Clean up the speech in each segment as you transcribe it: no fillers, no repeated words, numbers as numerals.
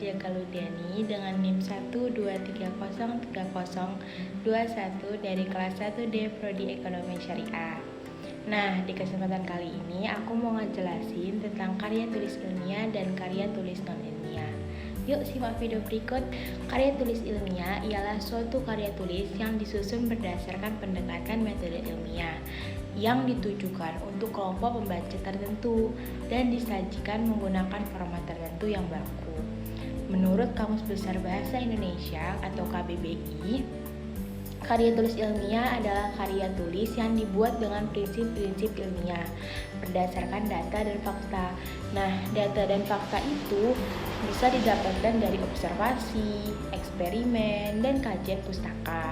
Nadia Kaludiani dengan NIM 123030321 dari kelas 1D Prodi Ekonomi Syariah. Nah, di kesempatan kali ini aku mau ngejelasin tentang karya tulis ilmiah dan karya tulis non-ilmiah. Yuk simak video berikut. Karya tulis ilmiah ialah suatu karya tulis yang disusun berdasarkan pendekatan metode ilmiah yang ditujukan untuk kelompok pembaca tertentu dan disajikan menggunakan format tertentu yang baku. Menurut Kamus Besar Bahasa Indonesia atau KBBI, karya tulis ilmiah adalah karya tulis yang dibuat dengan prinsip-prinsip ilmiah berdasarkan data dan fakta. Nah, data dan fakta itu bisa didapatkan dari observasi, eksperimen, dan kajian pustaka.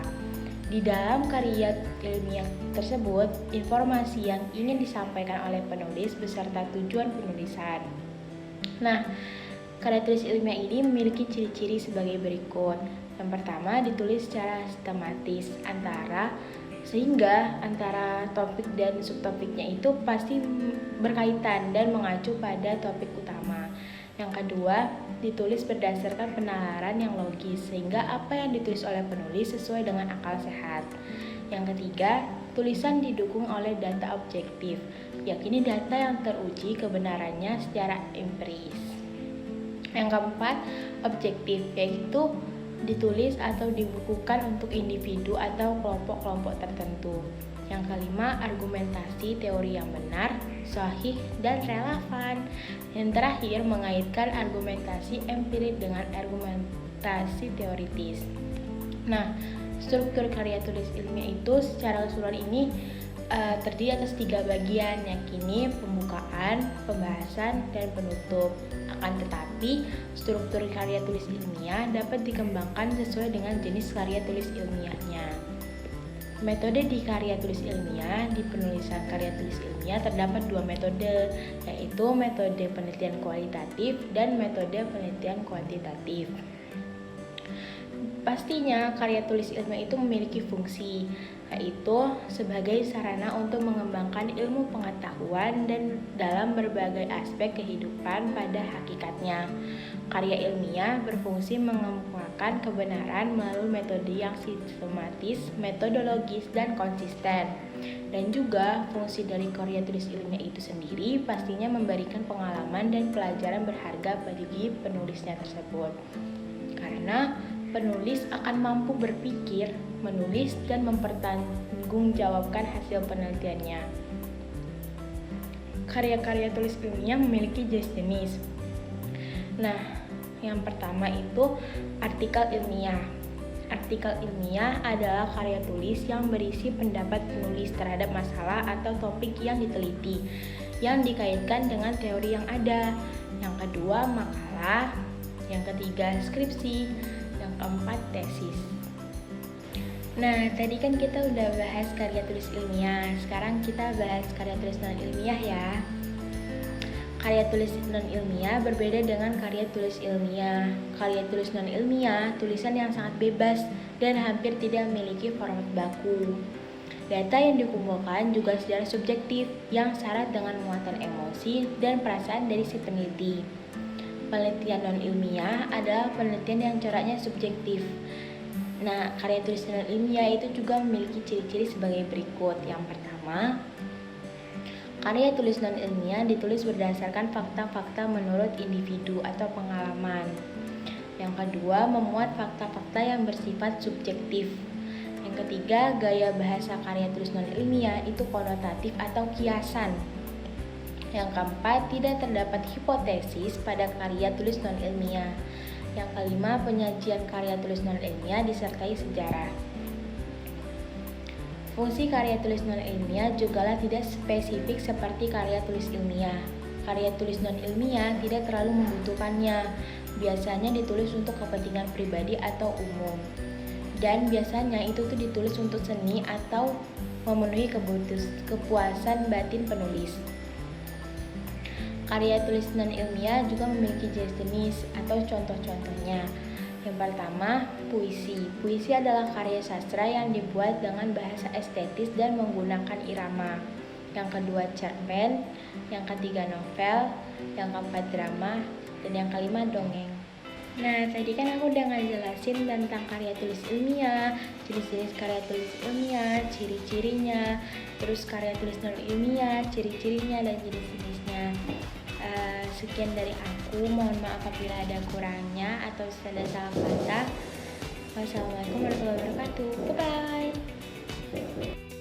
Di dalam karya ilmiah tersebut, informasi yang ingin disampaikan oleh penulis beserta tujuan penulisan. Nah, karya tulis ilmiah ini memiliki ciri-ciri sebagai berikut. Yang pertama, ditulis secara sistematis sehingga antara topik dan subtopiknya itu pasti berkaitan dan mengacu pada topik utama. Yang kedua, ditulis berdasarkan penalaran yang logis sehingga apa yang ditulis oleh penulis sesuai dengan akal sehat. Yang ketiga, tulisan didukung oleh data objektif, yakni data yang teruji kebenarannya secara empiris. Yang keempat, objektif, yaitu ditulis atau dibukukan untuk individu atau kelompok-kelompok tertentu. Yang kelima, argumentasi teori yang benar, sahih, dan relevan. Yang terakhir, mengaitkan argumentasi empirik dengan argumentasi teoritis. Nah, struktur karya tulis ilmiah itu secara keseluruhan ini terdiri atas 3 bagian, yakni pembukaan, pembahasan, dan penutup. Akan tetapi, struktur karya tulis ilmiah dapat dikembangkan sesuai dengan jenis karya tulis ilmiahnya. Metode di karya tulis ilmiah, di penulisan karya tulis ilmiah terdapat 2 metode, yaitu metode penelitian kualitatif dan metode penelitian kuantitatif. Pastinya karya tulis ilmiah itu memiliki fungsi, yaitu sebagai sarana untuk mengembangkan ilmu pengetahuan dan dalam berbagai aspek kehidupan pada hakikatnya. Karya ilmiah berfungsi mengemukakan kebenaran melalui metode yang sistematis, metodologis, dan konsisten. Dan juga fungsi dari karya tulis ilmiah itu sendiri pastinya memberikan pengalaman dan pelajaran berharga bagi penulisnya tersebut. Karena penulis akan mampu berpikir, menulis, dan mempertanggungjawabkan hasil penelitiannya. Karya-karya tulis ilmiah memiliki jenis. Nah, yang pertama itu artikel ilmiah. Artikel ilmiah adalah karya tulis yang berisi pendapat penulis terhadap masalah atau topik yang diteliti, yang dikaitkan dengan teori yang ada. Yang kedua, makalah. Yang ketiga, skripsi. Yang keempat, tesis. Nah, tadi kan kita udah bahas karya tulis ilmiah. Sekarang kita bahas karya tulis non-ilmiah ya. Karya tulis non-ilmiah berbeda dengan karya tulis ilmiah. Karya tulis non-ilmiah, tulisan yang sangat bebas dan hampir tidak memiliki format baku. Data yang dikumpulkan juga secara subjektif yang syarat dengan muatan emosi dan perasaan dari si peneliti. Penelitian non-ilmiah adalah penelitian yang coraknya subjektif. Nah, karya tulis non-ilmiah itu juga memiliki ciri-ciri sebagai berikut. Yang pertama, karya tulis non-ilmiah ditulis berdasarkan fakta-fakta menurut individu atau pengalaman. Yang kedua, memuat fakta-fakta yang bersifat subjektif. Yang ketiga, gaya bahasa karya tulis non-ilmiah itu konotatif atau kiasan. Yang keempat, tidak terdapat hipotesis pada karya tulis non-ilmiah. Yang kelima, penyajian karya tulis non-ilmiah disertai sejarah. Fungsi karya tulis non-ilmiah jugalah tidak spesifik seperti karya tulis ilmiah. Karya tulis non-ilmiah tidak terlalu membutuhkannya. Biasanya ditulis untuk kepentingan pribadi atau umum. Dan biasanya itu tuh ditulis untuk seni atau memenuhi kepuasan batin penulis. Karya tulis non-ilmiah juga memiliki jenis atau contoh-contohnya. Yang pertama, puisi. Puisi adalah karya sastra yang dibuat dengan bahasa estetis dan menggunakan irama. Yang kedua, cerpen. Yang ketiga, novel. Yang keempat, drama. Dan yang kelima, dongeng. Nah, tadi kan aku udah ngejelasin tentang karya tulis ilmiah, jenis-jenis karya tulis ilmiah, ciri-cirinya, terus karya tulis non ilmiah, ciri-cirinya, dan jenis-jenisnya. Sekian dari aku, mohon maaf apabila ada kurangnya atau ada salah kata. Wassalamualaikum warahmatullahi wabarakatuh. Bye-bye.